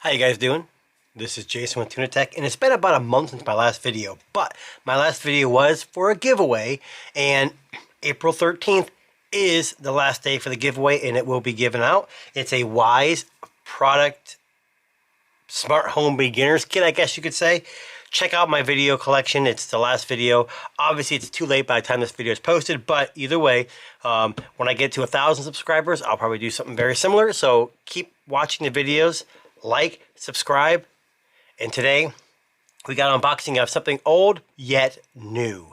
How you guys doing? This is Jason with Tuna Tech, and it's been about a month since my last video, but my last video was for a giveaway, and April 13th is the last day for the giveaway, and it will be given out. It's a Wise product smart home beginners kit, I guess you could say. Check out my video collection. It's the last video. Obviously, it's too late by the time this video is posted, but either way, when I get to 1,000 subscribers, I'll probably do something very similar. So keep watching the videos, like, subscribe, and today we got an unboxing of something old yet new.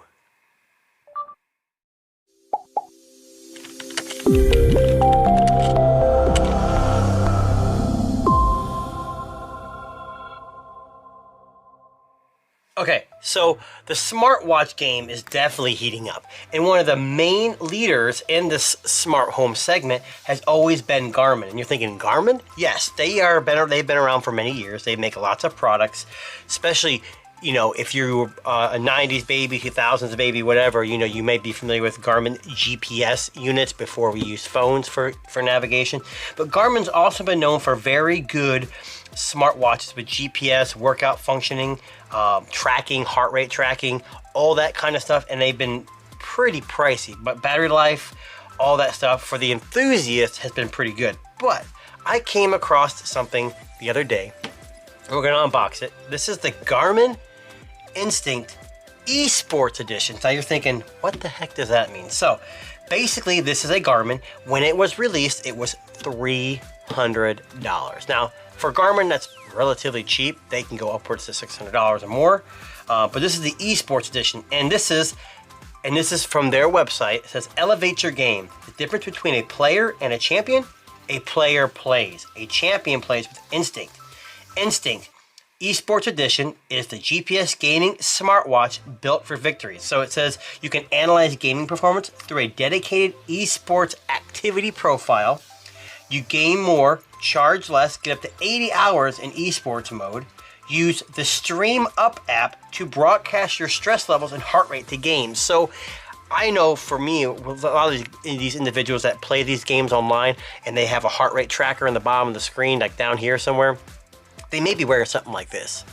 Okay, so the smartwatch game is definitely heating up, and one of the main leaders in this smart home segment has always been Garmin. And you're thinking, Garmin? Yes, they've been around for many years. They make lots of products, especially, you know, if you're a 90s baby, 2000s baby, whatever, you know, you may be familiar with Garmin GPS units before we used phones for navigation. But Garmin's also been known for very good smartwatches with GPS, workout functioning, tracking, heart rate tracking, all that kind of stuff, and they've been pretty pricey, but battery life, all that stuff for the enthusiast has been pretty good. But I came across something the other day. We're gonna unbox it. This is the Garmin Instinct Esports Edition. Now you're thinking, what the heck does that mean? So basically, this is a Garmin. When it was released, it was $300. Now for Garmin, that's relatively cheap. They can go upwards to $600 or more. But this is the Esports Edition, and this is from their website. It says, elevate your game. The difference between a player and a champion: a player plays. A champion plays with instinct. Instinct Esports Edition is the GPS gaming smartwatch built for victories. So it says you can analyze gaming performance through a dedicated esports activity profile. You game more, charge less, get up to 80 hours in esports mode. Use the Stream Up app to broadcast your stress levels and heart rate to games. So I know for me, with a lot of these individuals that play these games online and they have a heart rate tracker in the bottom of the screen, like down here somewhere, they may be wearing something like this.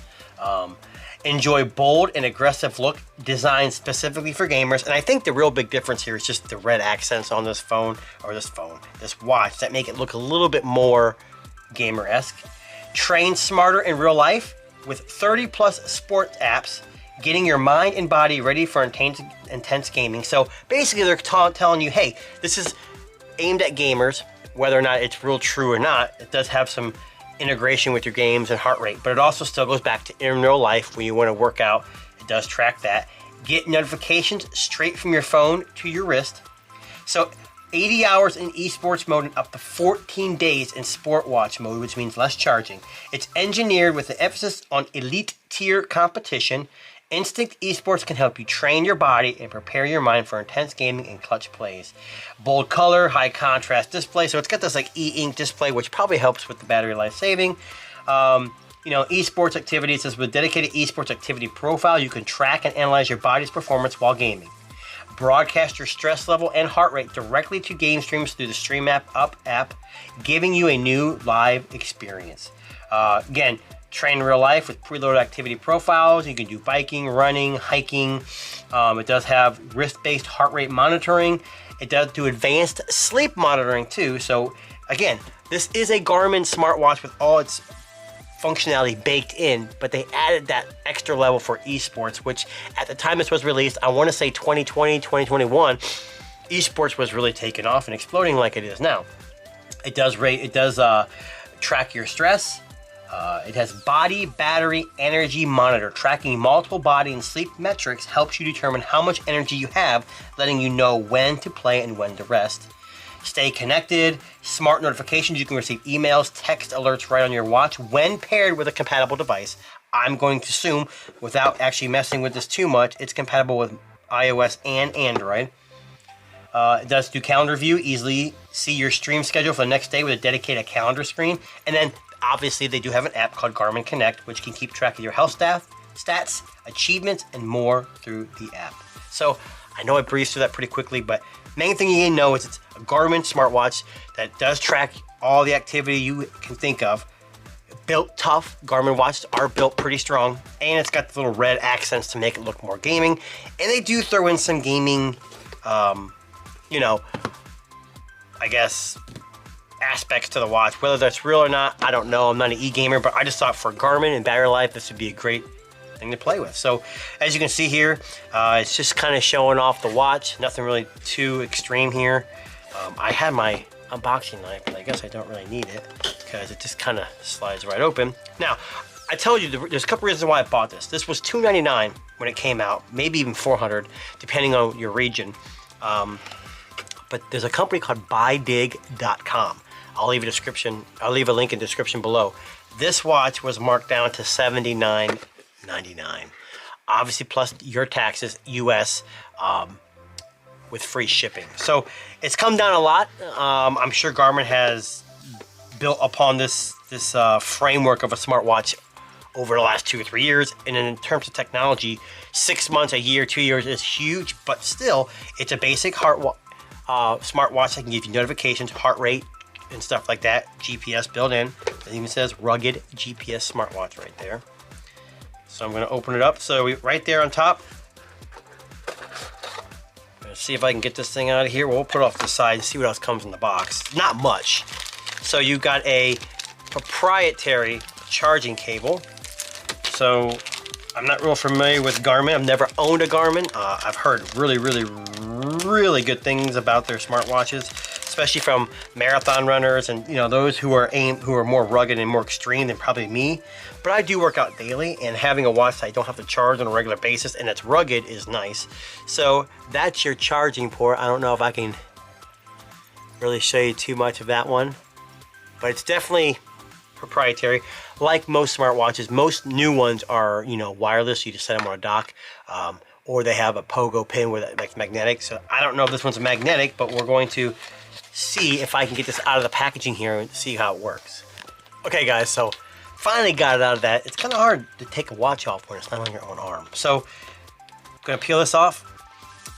Enjoy bold and aggressive look designed specifically for gamers. And I think the real big difference here is just the red accents on this watch that make it look a little bit more gamer-esque. Train smarter in real life with 30 plus sports apps, getting your mind and body ready for intense gaming. So basically they're telling you, hey, this is aimed at gamers, whether or not it's real true or not. It does have some integration with your games and heart rate, but it also still goes back to in real life when you want to work out. It does track that. Get notifications straight from your phone to your wrist. So 80 hours in esports mode and up to 14 days in sport watch mode, which means less charging. It's engineered with an emphasis on elite tier competition. Instinct Esports can help you train your body and prepare your mind for intense gaming and clutch plays. Bold color, high contrast display. So it's got this like e-ink display, which probably helps with the battery life saving. You know, esports activity. It says with dedicated esports activity profile, you can track and analyze your body's performance while gaming. Broadcast your stress level and heart rate directly to game streams through the Stream Up app, giving you a new live experience. Again, train in real life with preloaded activity profiles. You can do biking, running, hiking. It does have wrist-based heart rate monitoring. It does do advanced sleep monitoring too. So again, this is a Garmin smartwatch with all its functionality baked in, but they added that extra level for esports, which at the time this was released, I want to say 2020, 2021, esports was really taking off and exploding like it is now. It does track your stress. It has body, battery, energy monitor. Tracking multiple body and sleep metrics helps you determine how much energy you have, letting you know when to play and when to rest. Stay connected. Smart notifications. You can receive emails, text alerts right on your watch when paired with a compatible device. I'm going to assume, without actually messing with this too much, it's compatible with iOS and Android. It does do calendar view. Easily see your stream schedule for the next day with a dedicated calendar screen. And then obviously, they do have an app called Garmin Connect, which can keep track of your health stats, achievements, and more through the app. So I know I breezed through that pretty quickly, but main thing you need to know is it's a Garmin smartwatch that does track all the activity you can think of. built tough. Garmin watches are built pretty strong, and it's got the little red accents to make it look more gaming. And they do throw in some gaming, you know, I guess, aspects to the watch. Whether that's real or not, I don't know. I'm not an e-gamer, but I just thought for Garmin and battery life, this would be a great thing to play with. So as you can see here, it's just kind of showing off the watch. Nothing really too extreme here. I had my unboxing knife, but I guess I don't really need it because it just kind of slides right open. Now, I told you there's a couple reasons why I bought this. This was $299 when it came out, maybe even $400, depending on your region. But there's a company called buydig.com. I'll leave a link in the description below. This watch was marked down to $79.99. Obviously, plus your taxes, US, with free shipping. So it's come down a lot. I'm sure Garmin has built upon this framework of a smartwatch over the last 2 or 3 years. And in terms of technology, 6 months, a year, 2 years is huge, but still, it's a basic smartwatch that can give you notifications, heart rate, and stuff like that. GPS built in. It even says rugged GPS smartwatch right there. So I'm going to open it up. So right there on top, let's see if I can get this thing out of here. We'll put it off to the side and see what else comes in the box. Not much. So you got a proprietary charging cable. So I'm not real familiar with Garmin. I've never owned a Garmin. I've heard really really good things about their smartwatches, especially from marathon runners and those who are more rugged and more extreme than probably me. But I do work out daily, and having a watch that I don't have to charge on a regular basis and it's rugged is nice. So that's your charging port. I don't know if I can really show you too much of that one, but it's definitely proprietary. Like most smartwatches, most new ones are wireless. You just set them on a dock, or they have a pogo pin with it, like magnetic. So I don't know if this one's magnetic, but we're going to see if I can get this out of the packaging here and see how it works. Okay guys, so finally got it out of that. It's kind of hard to take a watch off when it's not on your own arm. So I'm gonna peel this off.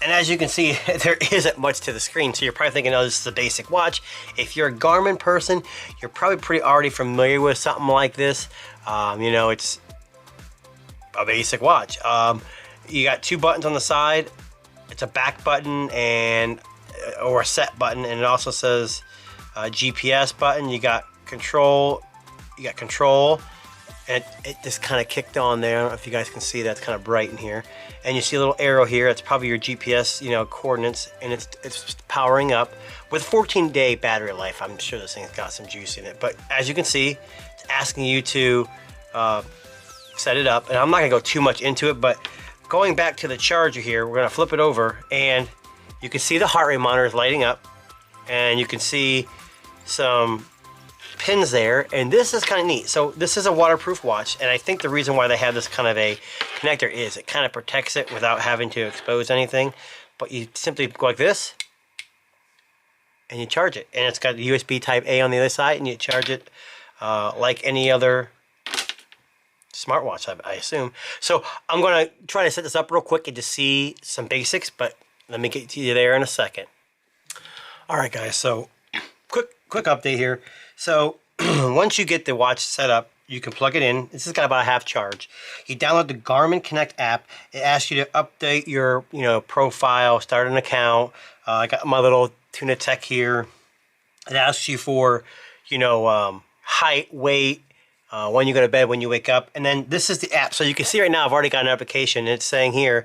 And as you can see, there isn't much to the screen. So you're probably thinking, oh, this is a basic watch. If you're a Garmin person, you're probably pretty already familiar with something like this. It's a basic watch. You got 2 buttons on the side. It's a back button or a set button, and it also says GPS button. You got control. And it just kind of kicked on there. I don't know if you guys can see that's kind of bright in here. And you see a little arrow here. It's probably your GPS, coordinates, and it's powering up with 14-day battery life. I'm sure this thing's got some juice in it. But as you can see, it's asking you to set it up. And I'm not gonna go too much into it, but going back to the charger here, we're gonna flip it over, and you can see the heart rate monitor is lighting up, and you can see some pins there, and this is kind of neat. So this is a waterproof watch, and I think the reason why they have this kind of a connector is it kind of protects it without having to expose anything. But you simply go like this and you charge it, and it's got the USB type A on the other side, and you charge it like any other smartwatch, I assume. So I'm going to try to set this up real quick and just see some basics, but let me get to you there in a second. All right guys, so quick update here. So once you get the watch set up, you can plug it in. This has got about a half charge. You download the Garmin Connect app. It asks you to update your profile, start an account. I got my little Tuna Tech here. It asks you for height, weight, when you go to bed, when you wake up, and then this is the app. So you can see right now I've already got an application. It's saying here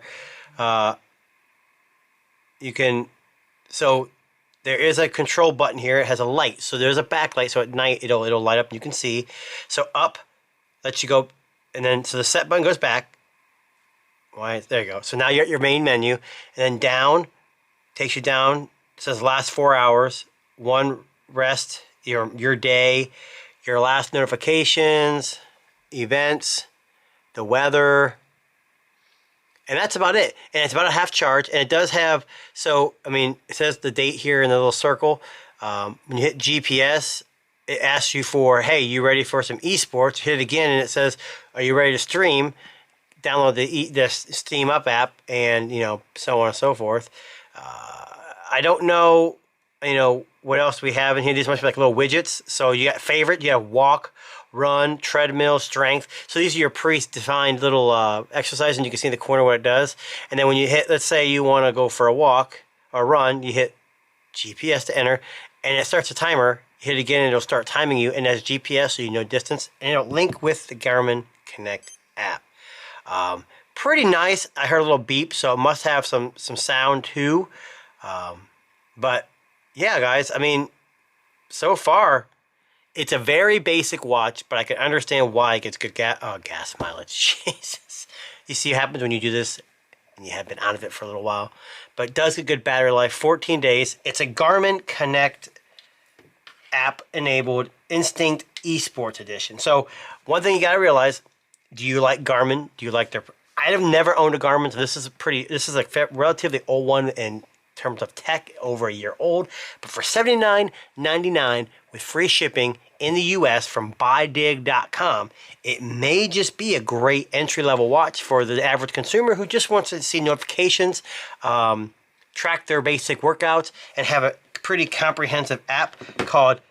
there is a control button here. It has a light, so there's a backlight, so at night it'll light up and you can see. So up lets you go, and then so the set button goes back. There you go. So now you're at your main menu, and then down takes you down. It says last 4 hours, 1 rest, your day, your last notifications, events, the weather. And that's about it. And it's about a half charge. And it does have, it says the date here in the little circle. When you hit GPS, it asks you for, hey, you ready for some esports? Hit it again, and it says, are you ready to stream? Download the Steam Up app, and, so on and so forth. I don't know, what else we have in here. These must be like little widgets. So you got favorite, you have walk, run, treadmill, strength. So these are your pre-defined little exercises, and you can see in the corner what it does. And then when you hit, let's say you want to go for a walk or run, you hit GPS to enter, and it starts a timer. You hit it again, and it'll start timing you, and that's GPS, so you know distance, and it'll link with the Garmin Connect app. Pretty nice. I heard a little beep, so it must have some sound too. But yeah, guys, I mean, so far, it's a very basic watch, but I can understand why it gets good gas mileage. Jesus. You see what happens when you do this and you have been out of it for a little while. But it does get good battery life, 14 days. It's a Garmin Connect app-enabled Instinct Esports Edition. So one thing you got to realize, do you like Garmin? Do you like their... I have never owned a Garmin, so this is a relatively old one in terms of tech, over a year old. But for $79.99 with free shipping in the US from buydig.com, it may just be a great entry-level watch for the average consumer who just wants to see notifications, track their basic workouts, and have a pretty comprehensive app called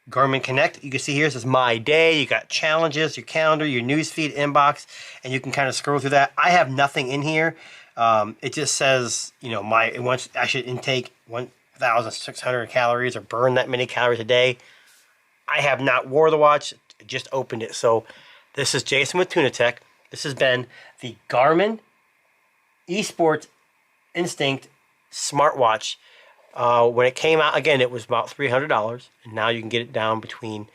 Garmin Connect. You can see here it says My Day. You got challenges, your calendar, your newsfeed, inbox, and you can kind of scroll through that. I have nothing in here. It just says, you know, I should intake 1,600 calories or burn that many calories a day. I have not wore the watch, just opened it. So this is Jason with Tuna Tech. This has been the Garmin Esports Instinct smartwatch. When it came out, again, it was about $300, and now you can get it down between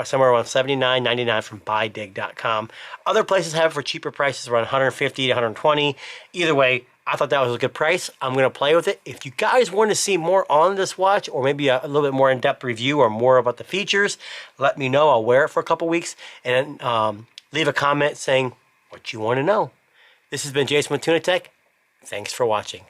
somewhere around $79.99 from buydig.com. Other places have it for cheaper prices, around $150 to $120. Either way, I thought that was a good price. I'm going to play with it. If you guys want to see more on this watch, or maybe a little bit more in-depth review or more about the features, let me know. I'll wear it for a couple weeks, and leave a comment saying what you want to know. This has been Jason with Tuna Tech. Thanks for watching.